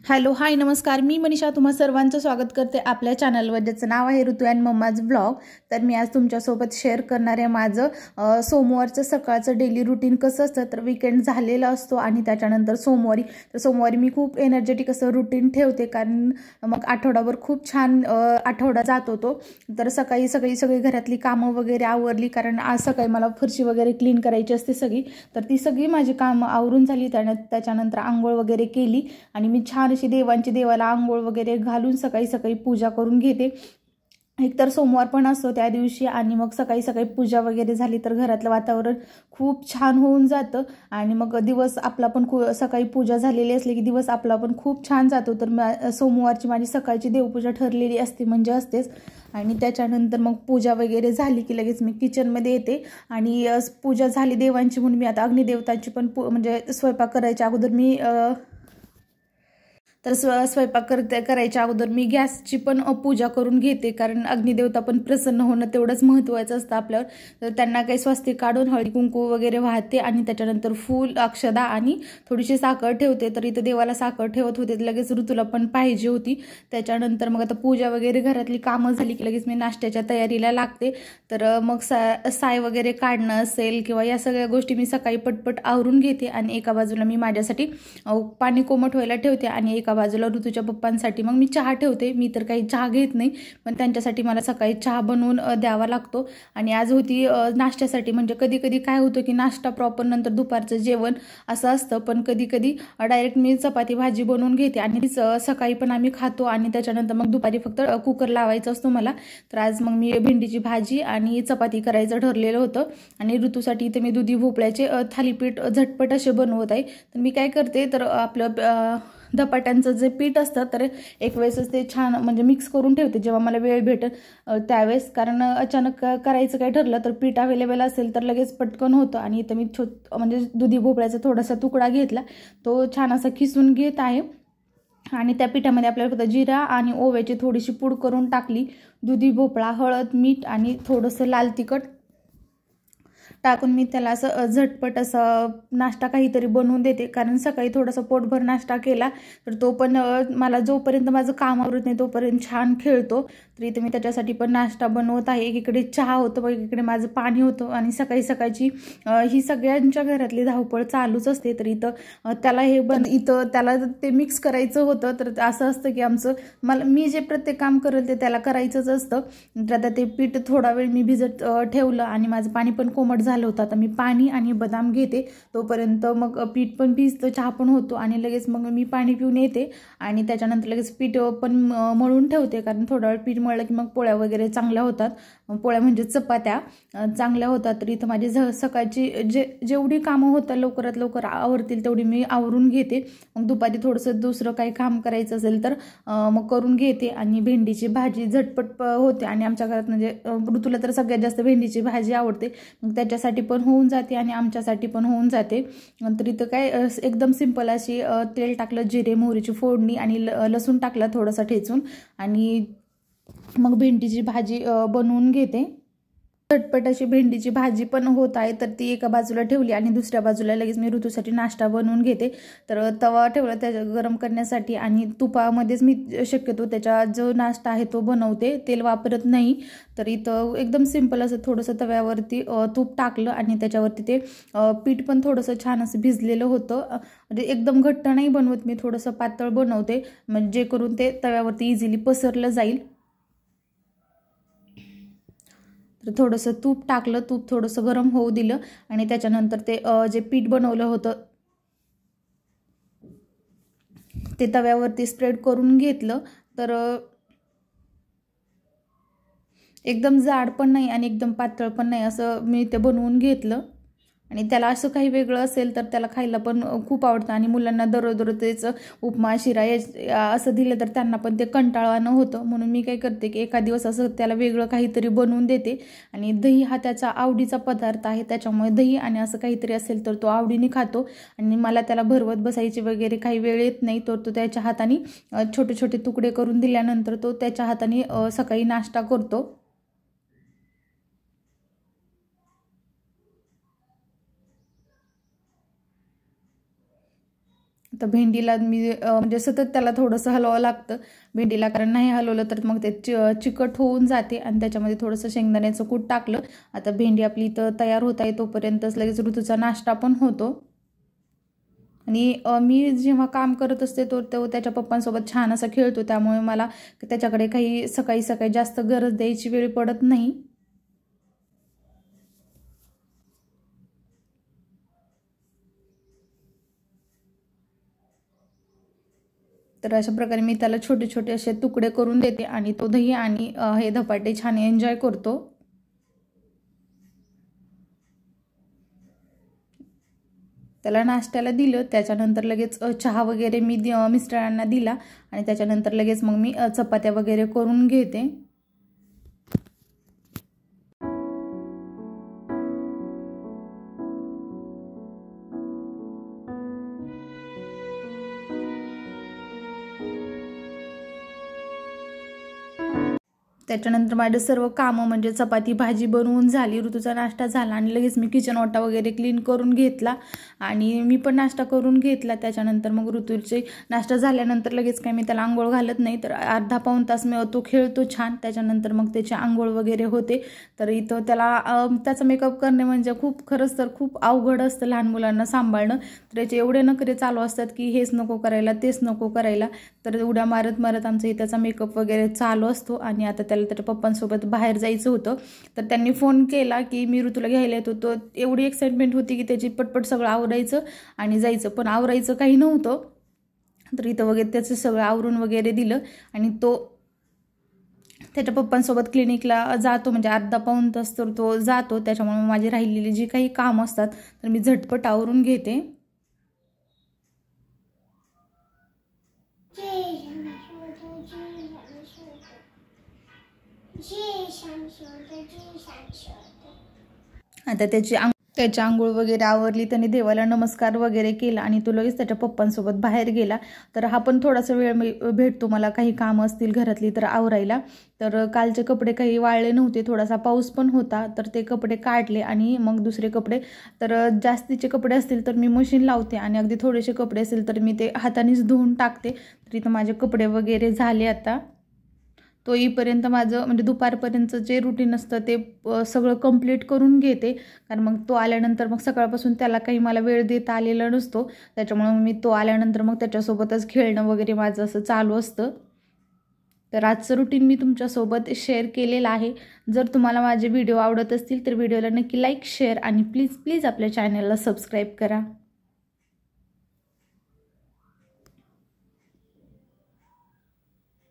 Hello hi नमस्कार, मी मनीषा तुम्हा सर्वांचं स्वागत करते आपल्या चॅनलवर, ज्याचं नाव आहे ऋतू अँड मम्माज ब्लॉग। तर मी आज तुमच्यासोबत शेअर करणार आहे माझं सोमवारचं सकाळचं डेली रुटीन कसं असतं। तर वीकेंड झालेला असतो आणि त्याच्यानंतर सोमवारी मी खूप एनर्जेटिक असं रुटीन ठेवते, कारण मग आठवडाभर खूप छान आठवडा जात होतो। तर सकाळी सगळी घरातली कामं वगैरे आवरली, कारण आज सकाळी मला फरशी वगैरे क्लीन करायची असते सगळी। तर ती सगळी माझी कामं आवरून झाली। त्याच्यानंतर आंघोळ वगैरे केली आणि मी छान अशी देवाला आंघोळ वगैरे घालून सकाळी पूजा करून घेते। एकतर सोमवार पण असतो त्या दिवशी, आणि मग सकाळी पूजा वगैरे झाली तर घरातलं वातावरण खूप छान होऊन जातं आणि मग दिवस आपला पण सकाळी पूजा झालेली असली की दिवस आपला पण खूप छान जातो। तर सोमवारची माझी सकाळची देवपूजा ठरलेली असते, म्हणजे असतेच। आणि त्याच्यानंतर मग पूजा वगैरे झाली की लगेच मी किचनमध्ये येते आणि पूजा झाली देवांची म्हणून मी आता अग्निदेवतांची पण म्हणजे स्वयंपाक करायच्या अगोदर मी स्वयंपाक करायच्या अगोदर मी गॅसची पण पूजा करून घेते, कारण अग्निदेवता पण प्रसन्न होणं तेवढंच महत्त्वाचं असतं आपल्यावर। तर त्यांना काही स्वस्तिक काढून हळदी कुंकू वगैरे वाहते आणि त्याच्यानंतर फूल अक्षदा आणि थोडीशी साखर ठेवते। तर इथं देवाला साखर ठेवत होते, लगेच ऋतूला पण पाहिजे होती। त्याच्यानंतर मग आता पूजा वगैरे घरातली कामं झाली की लगेच मी नाश्त्याच्या तयारीला लागते। तर मग साय वगैरे काढणं असेल किंवा या सगळ्या गोष्टी मी सकाळी पटपट आवरून घेते आणि एका बाजूला मी माझ्यासाठी पाणी कोमट व्हायला ठेवते आणि एका बाजूला ऋतूच्या पप्पांसाठी मग मी चहा ठेवते। मी तर काही चहा घेत नाही, पण त्यांच्यासाठी मला सकाळी चहा बनवून द्यावा लागतो। आणि आज होती नाश्त्यासाठी, म्हणजे कधी कधी काय होतं की नाश्ता प्रॉपर नंतर दुपारचं जेवण असं असतं, पण कधी कधी डायरेक्ट मी चपाती भाजी बनवून घेते आणि सकाळी पण आम्ही खातो आणि त्याच्यानंतर मग दुपारी फक्त कुकर लावायचा असतो मला। तर आज मग मी भेंडीची भाजी आणि चपाती करायचं ठरलेलं होतं आणि ऋतूसाठी इथे मी दुधी भोपळ्याचे थालीपीठ झटपट असे बनवत आहे। तर मी काय करते, तर आपलं धपाट्यांचं जे पीठ असतं तर एक वेळेसच ते छान म्हणजे मिक्स करून ठेवते जेव्हा मला वेळ भेटेल त्यावेळेस, कारण अचानक करायचं काय ठरलं तर पीठ अवेलेबल असेल तर लगेच पटकन होतं। आणि इथं मी म्हणजे दुधी भोपळ्याचा थोडासा तुकडा घेतला, तो छान असा खिसून घेत आहे आणि त्या पिठामध्ये आपल्याला फक्त जिरा आणि ओव्याची थोडीशी पूड करून टाकली, दुधी भोपळा, हळद, मीठ आणि थोडंसं लाल तिखट टाकून मी त्याला असं झटपट असं नाश्ता काहीतरी बनवून देते। कारण सकाळी थोडासा पोटभर नाश्ता केला तर तो पण मला जोपर्यंत माझं काम आवरत नाही तोपर्यंत छान खेळतो। तर इथे मी त्याच्यासाठी पण नाश्ता बनवत आहे। एकीकडे चहा होतं व एकीकडे माझं पाणी होतं आणि सकाळची ही सगळ्यांच्या घरातली धावपळ चालूच असते। तर इथं त्याला ते मिक्स करायचं होतं। तर असं असतं की मी जे प्रत्येक काम करेल ते त्याला करायचंच असतं। तर आता ते पीठ थोडा वेळ मी भिजत ठेवलं आणि माझं पाणी पण कोमट झालं होतं। आता मी पाणी आणि बदाम घेते, तोपर्यंत मग पीठ पण भिजतं, चहा पण होतो आणि लगेच मग मी पाणी पिऊन येते आणि त्याच्यानंतर लगेच पीठ पण मळून ठेवते, कारण थोडा वेळ पीठ मळलं की मग पोळ्या वगैरे चांगल्या होतात, पोळ्या म्हणजे चपात्या चांगल्या होतात। तर इथं माझी सकाळची जेवढी कामं होतात लवकरात लवकर आवरतील तेवढी मी आवरून घेते। मग दुपारी थोडंसं दुसरं काही काम करायचं असेल तर मग करून घेते आणि भेंडीची भाजी झटपट होते आणि आमच्या घरात म्हणजे ऋतूला तर सगळ्यात जास्त भेंडीची भाजी आवडते, मग त्याच्यासाठी पण होऊन जाते आणि आमच्यासाठी पण होऊन जाते। नंतर इथं काय एकदम सिंपल अशी तेल टाकलं, जिरे मोहरीची फोडणी आणि लसूण टाकला थोडासा ठेचून आणि मग भेंडीची भाजी बनवून घेते। झटपट अशी भेंडीची भाजी पण होत आहे, तर ती एका बाजूला ठेवली आणि दुसऱ्या बाजूला लगेच मी ऋतूसाठी नाश्ता बनवून घेते। तर तवा ठेवला त्याच्या गरम करण्यासाठी आणि तुपामध्येच मी शक्यतो त्याचा जो नाश्ता आहे तो बनवते, तेल वापरत नाही। तर इथं एकदम सिंपल असं थोडंसं तव्यावरती तूप टाकलं आणि त्याच्यावरती ते पीठ पण थोडंसं छान असं भिजलेलं होतं, म्हणजे एकदम घट्ट नाही बनवत मी, थोडंसं पातळ बनवते म्हणजे करून ते तव्यावरती इझिली पसरलं जाईल। तर थोडंसं तूप टाकलं, तूप थोडंसं गरम होऊ दिलं आणि त्याच्यानंतर ते जे पीठ बनवलं होतं ते तव्यावरती स्प्रेड करून घेतलं। तर एकदम जाड पण नाही आणि एकदम पातळ पण नाही, असं मी ते बनवून घेतलं। आणि त्याला असं काही वेगळं असेल तर त्याला खायला पण खूप आवडतं आणि मुलांना दररोज तेच उपमा शिरा असं दिलं तर त्यांना पण ते कंटाळवाणं होतं, म्हणून मी काय करते की एका दिवस असं त्याला वेगळं काहीतरी बनवून देते। आणि दही हा त्याचा आवडीचा पदार्थ आहे, त्याच्यामुळे दही आणि असं काहीतरी असेल तर तो आवडीने खातो आणि मला त्याला भरवत बसायची वगैरे काही वेळ येत नाही। तर तो त्याच्या हाताने छोटे छोटे तुकडे करून दिल्यानंतर तो त्याच्या हाताने सकाळी नाश्ता करतो। आता भेंडीला मी म्हणजे सतत त्याला थोडंसं हलवावं लागतं भेंडीला, कारण नाही हलवलं तर मग ते चिकट होऊन जाते. आणि त्याच्यामध्ये थोडंसं शेंगदाण्याचं कूट टाकलं. आता भेंडी आपली इथं तयार होत आहे, तोपर्यंतच लगेच ऋतूचा नाश्ता पण होतो. आणि मी जेव्हा काम करत असते तो त्याच्या पप्पांसोबत छान असा खेळतो, त्यामुळे मला त्याच्याकडे काही सकाळी सकाळी जास्त गरज द्यायची वेळ पडत नाही. तर अशा प्रकारे मी त्याला छोटे छोटे असे तुकडे करून देते आणि तो दही आणि हे धपाटे छान एन्जॉय करतो. त्याला नाश्त्याला दिलं, त्याच्यानंतर लगेच चहा वगैरे मी मिस्टरांना दिला आणि त्याच्यानंतर लगेच मग मी चपात्या वगैरे करून घेते. त्याच्यानंतर माझे सर्व कामं म्हणजे चपाती भाजी बनवून झाली, ऋतूचा नाश्ता झाला आणि लगेच मी किचन ओटा वगैरे क्लीन करून घेतला आणि मी पण नाश्ता करून घेतला. त्याच्यानंतर मग ऋतूचे नाश्ता झाल्यानंतर लगेच काही मी त्याला आंघोळ घालत नाही, तर अर्धा पाऊण तास मी तो खेळतो छान. त्याच्यानंतर मग त्याची आंघोळ वगैरे होते. तर इथं त्याचा मेकअप करणे म्हणजे खरंच तर खूप अवघड असतं लहान मुलांना सांभाळणं. तर त्याचे एवढे नखरे चालू असतात की हेच नको करायला तेच नको करायला. तर उड्या मारत मारत आमचा त्याचा मेकअप वगैरे चालू असतो. आणि आता त्याच्या पप्पांसोबत बाहेर जायचं होतं, तर त्यांनी फोन केला की मी ऋतूला घ्यायला येतो. तो एवढी एक्साइटमेंट होती की त्याची पटपट सगळं आवरायचं आणि जायचं, पण आवरायचं काही नव्हतं. तर इथं वगैरे त्याचं सगळं आवरून वगैरे दिलं आणि तो त्याच्या पप्पांसोबत क्लिनिकला जातो, म्हणजे अर्धा पाऊण तास तर तो जातो. त्याच्यामुळे माझी राहिलेली जी काही कामं असतात तर मी झटपट आवरून घेते. आता त्याची आंघोळ वगैरे आवरली, त्याने देवाला नमस्कार वगैरे केला आणि तो लगेच त्याच्या पप्पांसोबत बाहेर गेला. तर हा पण थोडासा वेळ भेटतो मला, काही कामं असतील घरातली तर आवरायला. तर कालचे कपडे काही वाळले नव्हते, थोडासा पाऊस पण होता, तर ते कपडे काढले आणि मग दुसरे कपडे, तर जास्तीचे कपडे असतील तर मी मशीन लावते आणि अगदी थोडेसे कपडे असेल तर मी ते हातानेच धुवून टाकते. तर इथं माझे कपडे वगैरे झाले. आता तो येईपर्यंत माझं म्हणजे दुपारपर्यंतचं जे रुटीन असतं ते सगळं कंप्लीट करून घेते, कारण मग तो आल्यानंतर मग सकाळपासून त्याला काही मला वेळ देता आलेला नसतो. त्याच्यामुळे मी तो आल्यानंतर मग त्याच्यासोबतच खेळणं वगैरे माझं असं चालू असतं. तर आजचं रुटीन मी तुमच्यासोबत शेअर केलेलं आहे. जर तुम्हाला माझे व्हिडिओ आवडत असतील तर व्हिडिओला नक्की लाईक शेअर आणि प्लीज आपल्या चॅनलला सबस्क्राईब करा.